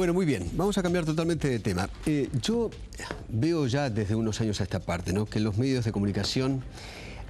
Bueno, muy bien, vamos a cambiar totalmente de tema. Yo veo ya desde unos años a esta parte, ¿no?, que en los medios de comunicación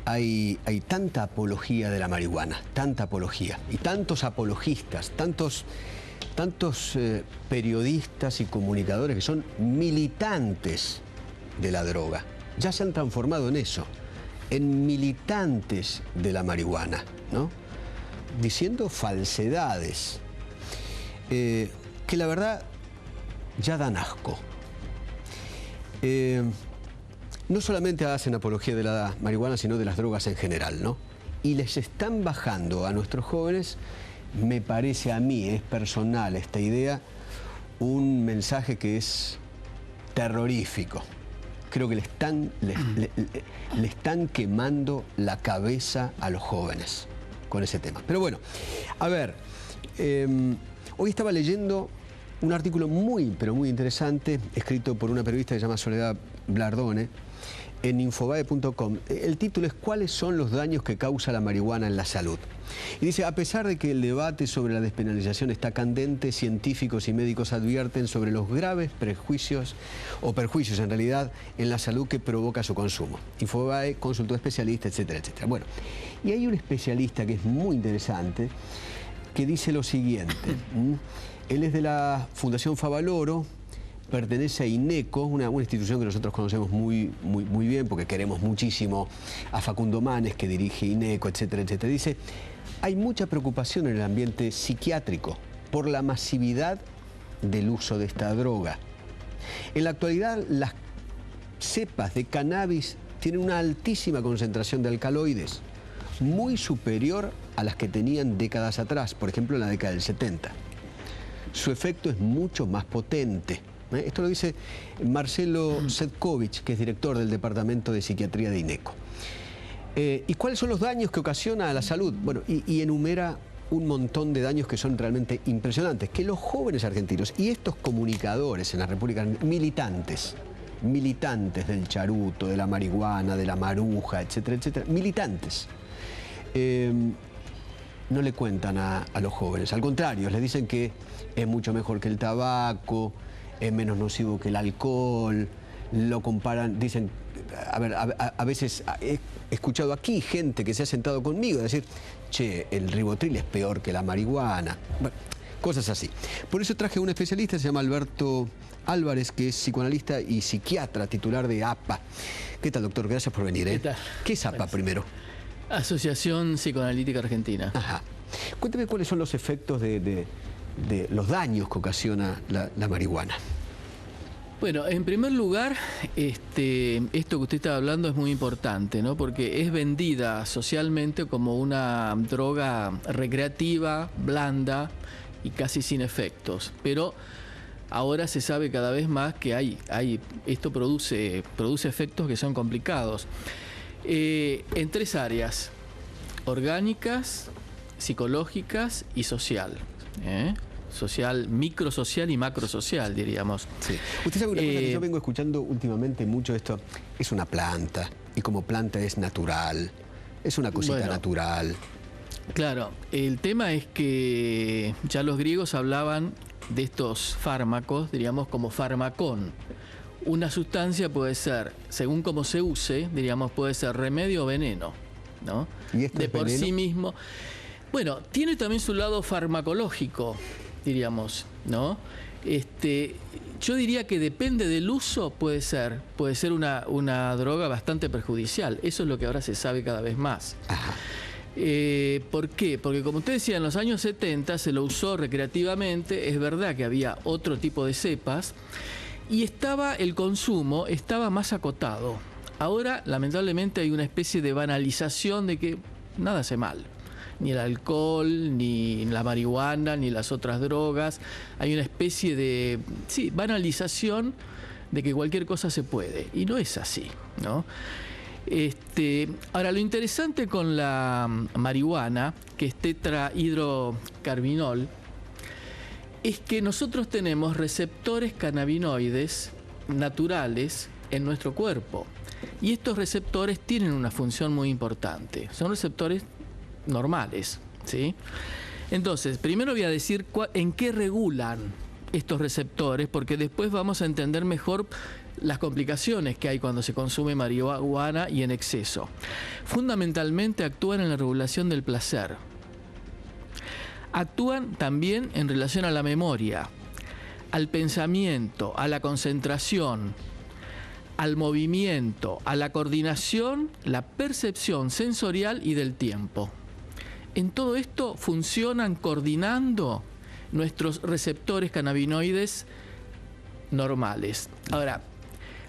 hay tanta apología de la marihuana, tanta apología, y tantos apologistas, tantos periodistas y comunicadores que son militantes de la droga. Ya se han transformado en eso, en militantes de la marihuana, ¿no?, diciendo falsedades. Que la verdad ya dan asco. No solamente hacen apología de la marihuana, sino de las drogas en general, ¿no? Y les están bajando a nuestros jóvenes, me parece a mí, es personal esta idea, un mensaje que es terrorífico. Creo que le están quemando la cabeza a los jóvenes con ese tema. Pero bueno, a ver, hoy estaba leyendo un artículo muy, pero muy interesante, escrito por una periodista que se llama Soledad Blardone, en infobae.com. El título es ¿Cuáles son los daños que causa la marihuana en la salud? Y dice, a pesar de que el debate sobre la despenalización está candente, científicos y médicos advierten sobre los graves prejuicios, o perjuicios en realidad, en la salud que provoca su consumo. Infobae consultó a especialistas, etcétera, etcétera. Bueno, y hay un especialista que es muy interesante, que dice lo siguiente. Él es de la Fundación Favaloro, pertenece a INECO, una institución que nosotros conocemos muy bien porque queremos muchísimo a Facundo Manes, que dirige INECO, etcétera, etcétera. Dice, hay mucha preocupación en el ambiente psiquiátrico por la masividad del uso de esta droga. En la actualidad, las cepas de cannabis tienen una altísima concentración de alcaloides, muy superior a las que tenían décadas atrás, por ejemplo en la década del 70. Su efecto es mucho más potente. Esto lo dice Marcelo Sedkovich, que es director del Departamento de Psiquiatría de INECO. ¿Y cuáles son los daños que ocasiona a la salud? Bueno, y enumera un montón de daños que son realmente impresionantes, que los jóvenes argentinos y estos comunicadores en la República, militantes del charuto, de la marihuana, de la maruja, etcétera, etcétera, militantes, no le cuentan a los jóvenes. Al contrario, les dicen que es mucho mejor que el tabaco, es menos nocivo que el alcohol, lo comparan, dicen, a veces he escuchado aquí gente que se ha sentado conmigo a decir, che, el ribotril es peor que la marihuana. Bueno, cosas así. Por eso traje a un especialista, se llama Alberto Álvarez, que es psicoanalista y psiquiatra, titular de APA. ¿Qué tal, doctor? Gracias por venir. ¿Qué tal? ¿Qué es APA primero? Asociación Psicoanalítica Argentina. Ajá. Cuénteme cuáles son los efectos de los daños que ocasiona la marihuana. Bueno, en primer lugar, esto que usted está hablando es muy importante, ¿no? Porque es vendida socialmente como una droga recreativa, blanda y casi sin efectos. Pero ahora se sabe cada vez más que esto produce efectos que son complicados. En tres áreas: orgánicas, psicológicas y social. Social, microsocial y macrosocial, diríamos. Sí. Usted sabe una cosa que yo vengo escuchando últimamente mucho, esto es una planta, y como planta es natural, es una cosita natural. Claro, el tema es que ya los griegos hablaban de estos fármacos, diríamos, como farmacón. Una sustancia puede ser, según cómo se use, diríamos, puede ser remedio o veneno, ¿no? ¿Y esto de es por veneno? sí mismo. Bueno, tiene también su lado farmacológico, diríamos, ¿no? Yo diría que depende del uso, puede ser una droga bastante perjudicial. Eso es lo que ahora se sabe cada vez más. Ajá. ¿Por qué? Porque como usted decía, en los años 70 se lo usó recreativamente. Es verdad que había otro tipo de cepas y el consumo estaba más acotado. Ahora, lamentablemente, hay una especie de banalización de que nada hace mal. Ni el alcohol, ni la marihuana, ni las otras drogas. Hay una especie de banalización de que cualquier cosa se puede. Y no es así, ¿no? Ahora, lo interesante con la marihuana, que es tetrahidrocannabinol, es que nosotros tenemos receptores cannabinoides naturales en nuestro cuerpo. Y estos receptores tienen una función muy importante. Son receptores normales, ¿sí? Entonces, primero voy a decir en qué regulan estos receptores, porque después vamos a entender mejor las complicaciones que hay cuando se consume marihuana y en exceso. Fundamentalmente actúan en la regulación del placer. Actúan también en relación a la memoria, al pensamiento, a la concentración, al movimiento, a la coordinación, la percepción sensorial y del tiempo. En todo esto funcionan coordinando nuestros receptores cannabinoides normales. Ahora,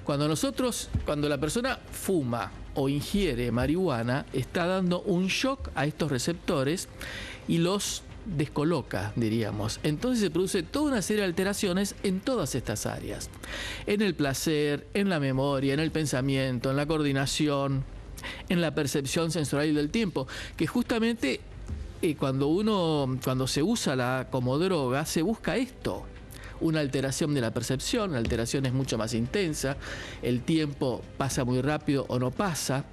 cuando la persona fuma o ingiere marihuana, está dando un shock a estos receptores y los descoloca, diríamos. Entonces se produce toda una serie de alteraciones en todas estas áreas. En el placer, en la memoria, en el pensamiento, en la coordinación, en la percepción sensorial del tiempo, que justamente cuando se usa como droga, se busca esto. Una alteración de la percepción, la alteración es mucho más intensa, el tiempo pasa muy rápido o no pasa,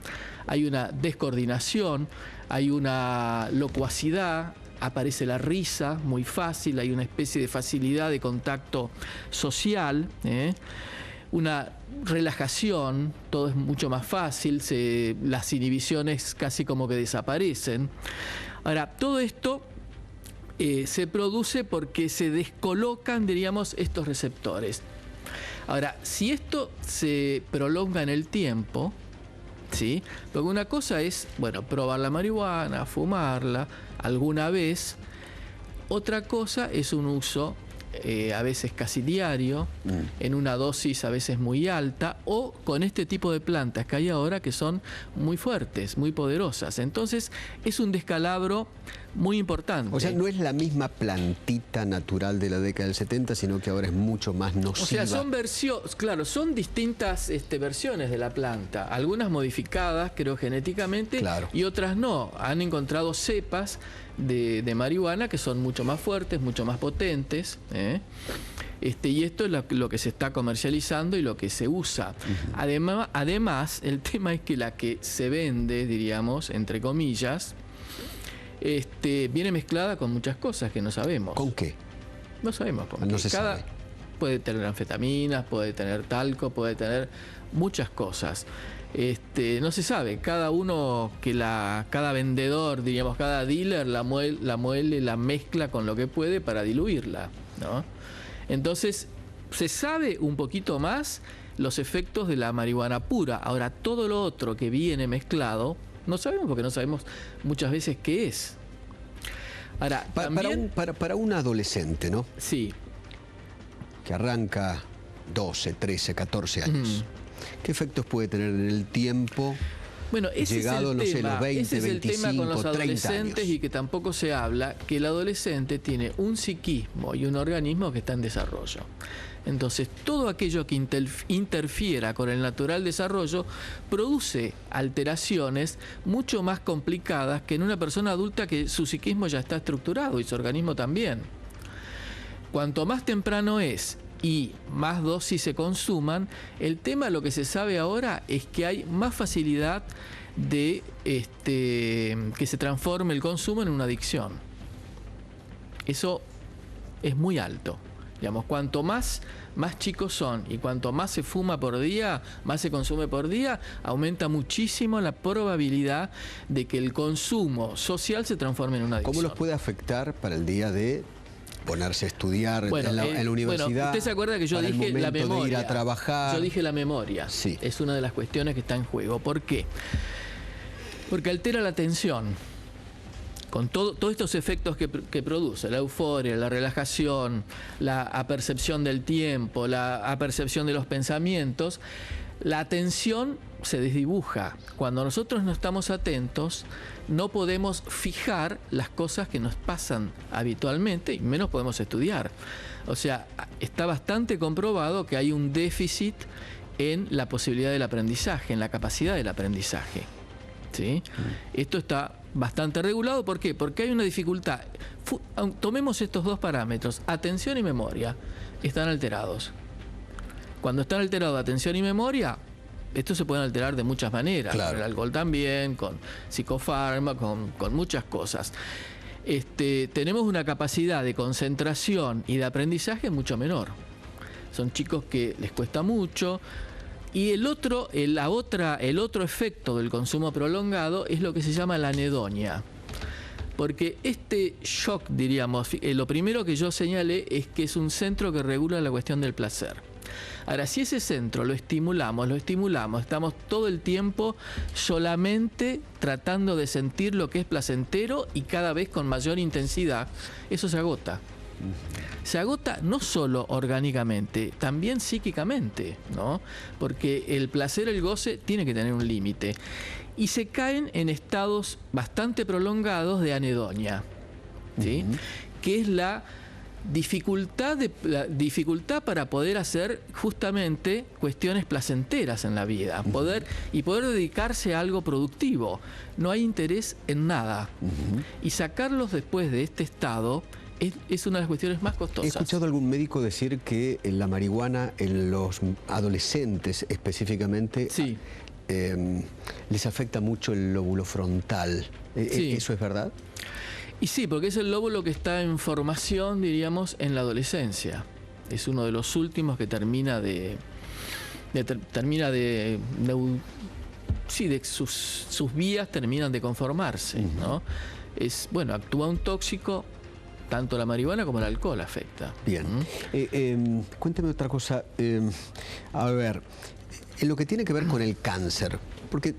hay una descoordinación, hay una locuacidad, aparece la risa muy fácil, hay una especie de facilidad de contacto social, una relajación, todo es mucho más fácil, las inhibiciones casi como que desaparecen. Ahora, todo esto se produce porque se descolocan, diríamos, estos receptores. Ahora, si esto se prolonga en el tiempo, ¿sí? Porque una cosa es, bueno, probar la marihuana, fumarla alguna vez. Otra cosa es un uso a veces casi diario, en una dosis a veces muy alta, o con este tipo de plantas que hay ahora que son muy fuertes, muy poderosas. Entonces es un descalabro muy importante. O sea, no es la misma plantita natural de la década del 70, sino que ahora es mucho más nociva. O sea, son versiones, claro, son distintas versiones de la planta, algunas modificadas, creo, genéticamente, claro, y otras no. Han encontrado cepas de marihuana que son mucho más fuertes, mucho más potentes, y esto es lo que se está comercializando y lo que se usa. Además, el tema es que la que se vende, diríamos, entre comillas, viene mezclada con muchas cosas que no sabemos. ¿Con qué? No sabemos, porque no se sabe. Puede tener anfetaminas, puede tener talco, puede tener muchas cosas. No se sabe, cada vendedor, diríamos, cada dealer la muele, la mezcla con lo que puede para diluirla, ¿no? Entonces, se sabe un poquito más los efectos de la marihuana pura. Ahora, todo lo otro que viene mezclado, no sabemos, porque no sabemos muchas veces qué es. Ahora, para un adolescente, ¿no? Sí. Que arranca 12, 13, 14 años. ¿Qué efectos puede tener en el tiempo? Bueno, llegado, no sé, los 20, ese es 25, el tema con los adolescentes años. Y que tampoco se habla, que el adolescente tiene un psiquismo y un organismo que está en desarrollo. Entonces, todo aquello que interfiera con el natural desarrollo produce alteraciones mucho más complicadas que en una persona adulta que su psiquismo ya está estructurado y su organismo también. Cuanto más temprano es y más dosis se consuman, el tema, lo que se sabe ahora, es que hay más facilidad de que se transforme el consumo en una adicción. Eso es muy alto. Digamos, cuanto más chicos son y cuanto más se fuma por día, más se consume por día, aumenta muchísimo la probabilidad de que el consumo social se transforme en una adicción. ¿Cómo los puede afectar para el día de ponerse a estudiar en la universidad? Bueno, usted se acuerda que yo dije la memoria. De ir a trabajar. Yo dije la memoria. Sí. Es una de las cuestiones que está en juego. ¿Por qué? Porque altera la atención. Con todos estos efectos que produce, la euforia, la relajación, la apercepción del tiempo, la apercepción de los pensamientos, la atención se desdibuja. Cuando nosotros no estamos atentos, no podemos fijar las cosas que nos pasan habitualmente y menos podemos estudiar. O sea, está bastante comprobado que hay un déficit en la posibilidad del aprendizaje, en la capacidad del aprendizaje. ¿Sí? Esto está bastante regulado. ¿Por qué? Porque hay una dificultad. Tomemos estos dos parámetros, atención y memoria, están alterados. Cuando están alterados atención y memoria, estos se pueden alterar de muchas maneras, claro, con el alcohol también, con psicofármacos, con muchas cosas. tenemos una capacidad de concentración y de aprendizaje mucho menor. Son chicos que les cuesta mucho. Y el otro efecto del consumo prolongado es lo que se llama la anedonia. Porque este shock, diríamos, lo primero que yo señalé es que es un centro que regula la cuestión del placer. Ahora, si ese centro lo estimulamos, estamos todo el tiempo solamente tratando de sentir lo que es placentero y cada vez con mayor intensidad, eso se agota. Se agota no solo orgánicamente, también psíquicamente, ¿no? Porque el placer, el goce, tiene que tener un límite. Y se caen en estados bastante prolongados de anedonia, ¿sí? Que es la dificultad para poder hacer justamente cuestiones placenteras en la vida, poder dedicarse a algo productivo. No hay interés en nada. Y sacarlos después de este estado es una de las cuestiones más costosas. He escuchado a algún médico decir que la marihuana en los adolescentes específicamente sí. Les afecta mucho el lóbulo frontal. Sí. ¿Eso es verdad? Y sí, porque es el lóbulo que está en formación, diríamos, en la adolescencia. Es uno de los últimos que termina sus vías terminan de conformarse, ¿no? Bueno, actúa un tóxico, tanto la marihuana como el alcohol afecta. Bien. Cuéntame otra cosa. A ver, en lo que tiene que ver con el cáncer, porque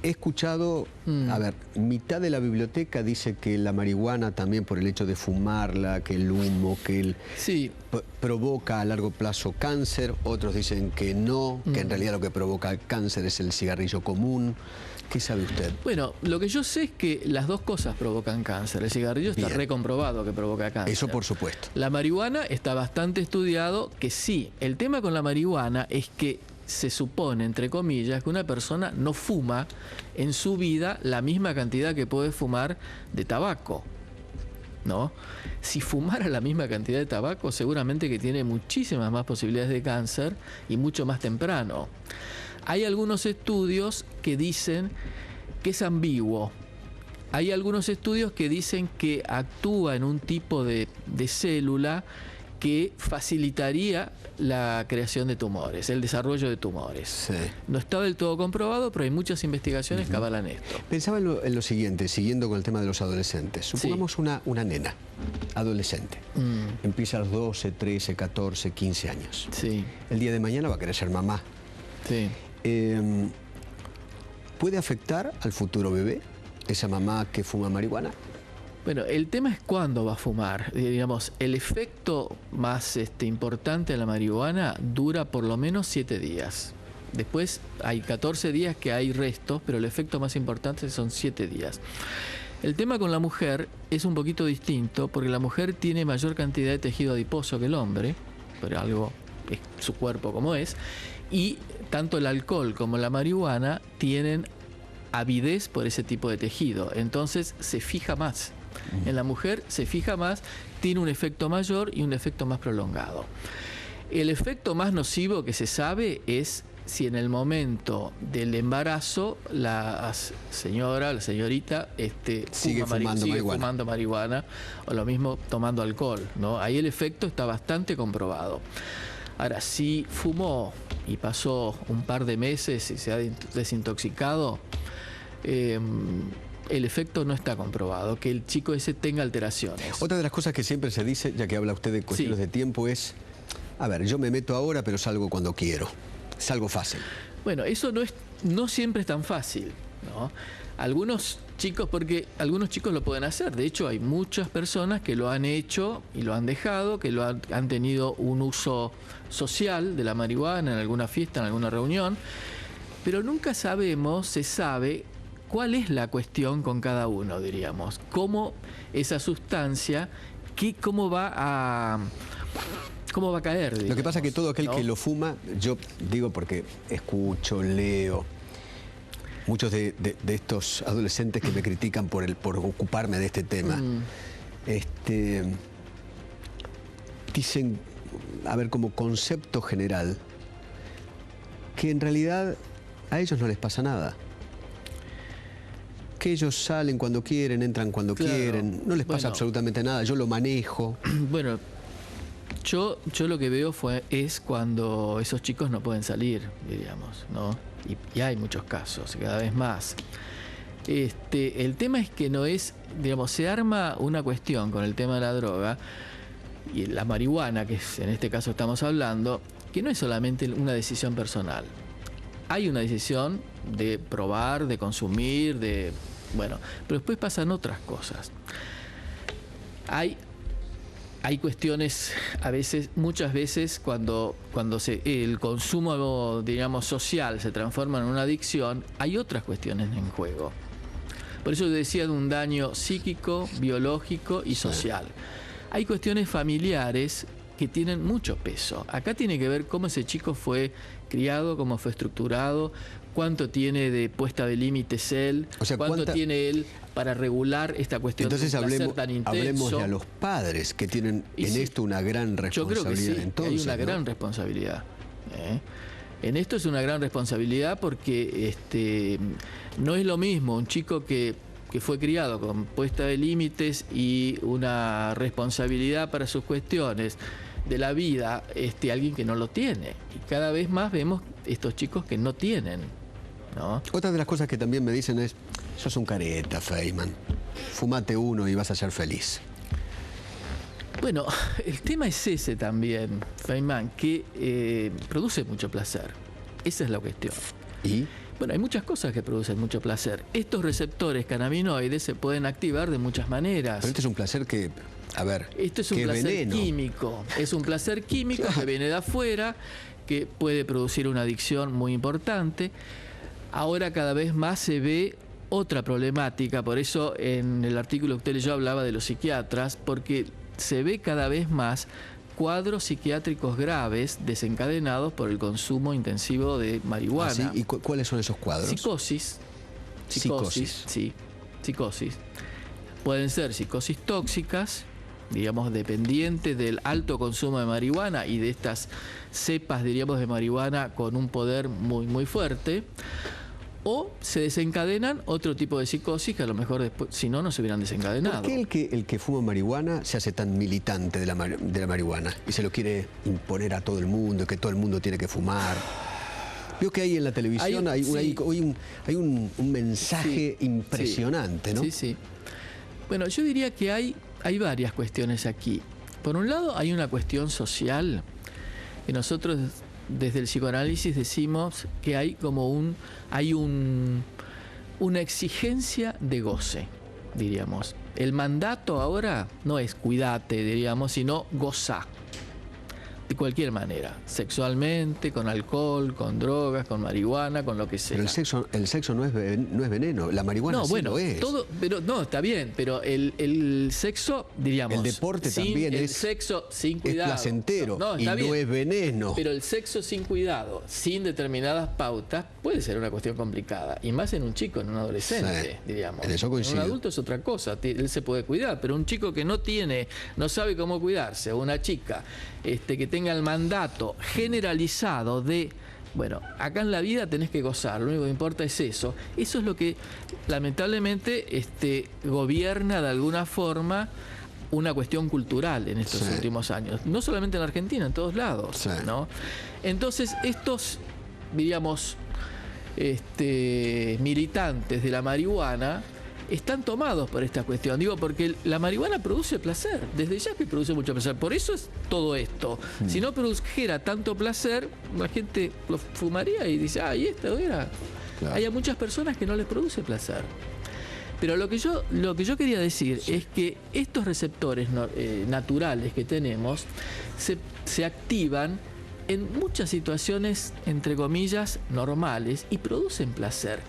he escuchado, a ver, mitad de la biblioteca dice que la marihuana también por el hecho de fumarla, que el humo, que sí. Provoca a largo plazo cáncer, otros dicen que no, que en realidad lo que provoca cáncer es el cigarrillo común. ¿Qué sabe usted? Bueno, lo que yo sé es que las dos cosas provocan cáncer. El cigarrillo está recomprobado que provoca cáncer. Eso por supuesto. La marihuana está bastante estudiado que sí. El tema con la marihuana es que se supone, entre comillas, que una persona no fuma en su vida la misma cantidad que puede fumar de tabaco, ¿no? Si fumara la misma cantidad de tabaco, seguramente que tiene muchísimas más posibilidades de cáncer y mucho más temprano. Hay algunos estudios que dicen que es ambiguo. Hay algunos estudios que dicen que actúa en un tipo de célula que facilitaría la creación de tumores, el desarrollo de tumores. Sí. No está del todo comprobado, pero hay muchas investigaciones que avalan esto. Pensaba en lo siguiente, siguiendo con el tema de los adolescentes. Supongamos una nena, adolescente. Empieza a los 12, 13, 14, 15 años. Sí. El día de mañana va a querer ser mamá. Sí. ¿Puede afectar al futuro bebé esa mamá que fuma marihuana? Bueno, el tema es cuándo va a fumar. Digamos, el efecto más importante de la marihuana dura por lo menos 7 días. Después hay 14 días que hay restos, pero el efecto más importante son 7 días. El tema con la mujer es un poquito distinto, porque la mujer tiene mayor cantidad de tejido adiposo que el hombre, pero algo es su cuerpo como es, y tanto el alcohol como la marihuana tienen avidez por ese tipo de tejido, entonces se fija más. En la mujer se fija más, tiene un efecto mayor y un efecto más prolongado. El efecto más nocivo que se sabe es si en el momento del embarazo la señorita sigue fumando marihuana o lo mismo tomando alcohol, ¿no? Ahí el efecto está bastante comprobado. Ahora, si fumó y pasó un par de meses y se ha desintoxicado, el efecto no está comprobado, que el chico ese tenga alteraciones. Otra de las cosas que siempre se dice, ya que habla usted de cuestiones de tiempo, es, a ver, yo me meto ahora, pero salgo cuando quiero. Salgo fácil. Bueno, eso no siempre es tan fácil, ¿no? Algunos chicos lo pueden hacer. De hecho, hay muchas personas que lo han hecho y lo han dejado, que han tenido un uso social de la marihuana en alguna fiesta, en alguna reunión, pero nunca se sabe cuál es la cuestión con cada uno, diríamos. Cómo esa sustancia, cómo va a caer, digamos. Lo que pasa es que todo aquel que lo fuma, yo digo porque escucho, leo, muchos de estos adolescentes que me critican por ocuparme de este tema, dicen, a ver, como concepto general, que en realidad a ellos no les pasa nada. que ellos salen cuando quieren, entran cuando quieren, no les pasa absolutamente nada, yo lo manejo. Bueno, yo lo que veo es cuando esos chicos no pueden salir, diríamos, ¿no? Y hay muchos casos, cada vez más. El tema es que no es, digamos, se arma una cuestión con el tema de la droga y la marihuana, que es, en este caso estamos hablando, que no es solamente una decisión personal. Hay una decisión de probar, de consumir, bueno, pero después pasan otras cosas. Hay cuestiones, muchas veces, cuando el consumo, digamos, social se transforma en una adicción, hay otras cuestiones en juego. Por eso decía de un daño psíquico, biológico y social. Hay cuestiones familiares que tienen mucho peso. Acá tiene que ver cómo ese chico fue criado, cómo fue estructurado, cuánto tiene de puesta de límites él, o sea, cuánto tiene él para regular esta cuestión. Entonces de un placer tan intenso. Hablemos de los padres que tienen esto una gran responsabilidad. Yo creo que sí, entonces, hay una gran responsabilidad. En esto es una gran responsabilidad porque no es lo mismo un chico que fue criado con puesta de límites y una responsabilidad para sus cuestiones de la vida, alguien que no lo tiene. Y cada vez más vemos estos chicos que no tienen, ¿no? Otra de las cosas que también me dicen es, sos un careta, Feynman, fumate uno y vas a ser feliz. Bueno, el tema es ese también, Feynman, que produce mucho placer. Esa es la cuestión. ¿Y? Bueno, hay muchas cosas que producen mucho placer. Estos receptores cannabinoides se pueden activar de muchas maneras. Pero este es un placer que, a ver, esto es un placer veneno. químico. Es un placer químico que viene de afuera, que puede producir una adicción muy importante. Ahora cada vez más se ve otra problemática, por eso en el artículo que usted leyó hablaba de los psiquiatras, porque se ve cada vez más cuadros psiquiátricos graves desencadenados por el consumo intensivo de marihuana. ¿Ah, sí? ¿Y cuáles son esos cuadros? Psicosis. Sí, psicosis. Pueden ser psicosis tóxicas, digamos, dependientes del alto consumo de marihuana y de estas cepas, diríamos, de marihuana con un poder muy, muy fuerte. O se desencadenan otro tipo de psicosis que a lo mejor después, si no, no se hubieran desencadenado. ¿Por qué el que fuma marihuana se hace tan militante de la marihuana y se lo quiere imponer a todo el mundo, que todo el mundo tiene que fumar? Veo que ahí en la televisión hay un mensaje impresionante, ¿no? Sí, sí. Bueno, yo diría que hay varias cuestiones aquí. Por un lado, hay una cuestión social que nosotros desde el psicoanálisis decimos que hay como una exigencia de goce, diríamos. El mandato ahora no es cuídate, diríamos, sino goza. De cualquier manera, sexualmente, con alcohol, con drogas, con marihuana, con lo que sea. Pero el sexo no es veneno, la marihuana no, sí bueno, lo es. Pero no, está bien, pero el sexo, diríamos... El deporte también el sexo sin cuidado. Es placentero y no es veneno. Pero el sexo sin cuidado, sin determinadas pautas, puede ser una cuestión complicada. Y más en un chico, en un adolescente, diríamos. En eso coincido. En un adulto es otra cosa, él se puede cuidar, pero un chico que no sabe cómo cuidarse, o una chica que tenga el mandato generalizado de, bueno, acá en la vida tenés que gozar, lo único que importa es eso. Eso es lo que lamentablemente gobierna de alguna forma una cuestión cultural en estos últimos años. No solamente en Argentina, en todos lados, ¿no? Entonces, estos, diríamos, militantes de la marihuana están tomados por esta cuestión. Digo, porque la marihuana produce placer, desde ya que produce mucho placer. Por eso es todo esto. Si no produjera tanto placer, la gente lo fumaría y dice, y esto era. Claro. Hay a muchas personas que no les produce placer. Pero lo que yo quería decir es que estos receptores naturales que tenemos se activan en muchas situaciones, entre comillas, normales y producen placer.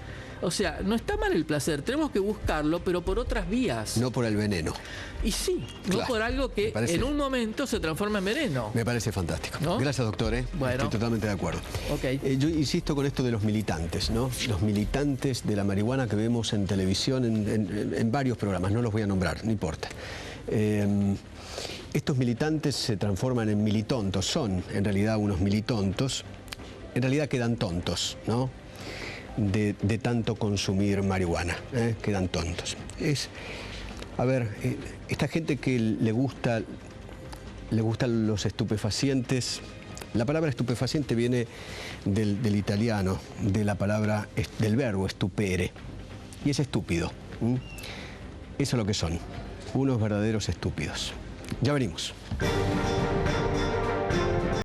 O sea, no está mal el placer, tenemos que buscarlo, pero por otras vías. No por el veneno. Y sí, claro, no por algo que en un momento se transforma en veneno. Me parece fantástico. ¿No? Gracias, doctor. Bueno. Estoy totalmente de acuerdo. Okay. Yo insisto con esto de los militantes, ¿no? Los militantes de la marihuana que vemos en televisión, en varios programas, no los voy a nombrar, no importa. Estos militantes se transforman en militontos, son en realidad unos militontos, en realidad quedan tontos, ¿no? de tanto consumir marihuana, quedan tontos. Esta gente que le gustan los estupefacientes. La palabra estupefaciente viene del italiano, del verbo stupere, y es estúpido. Eso es lo que son, unos verdaderos estúpidos. Ya venimos.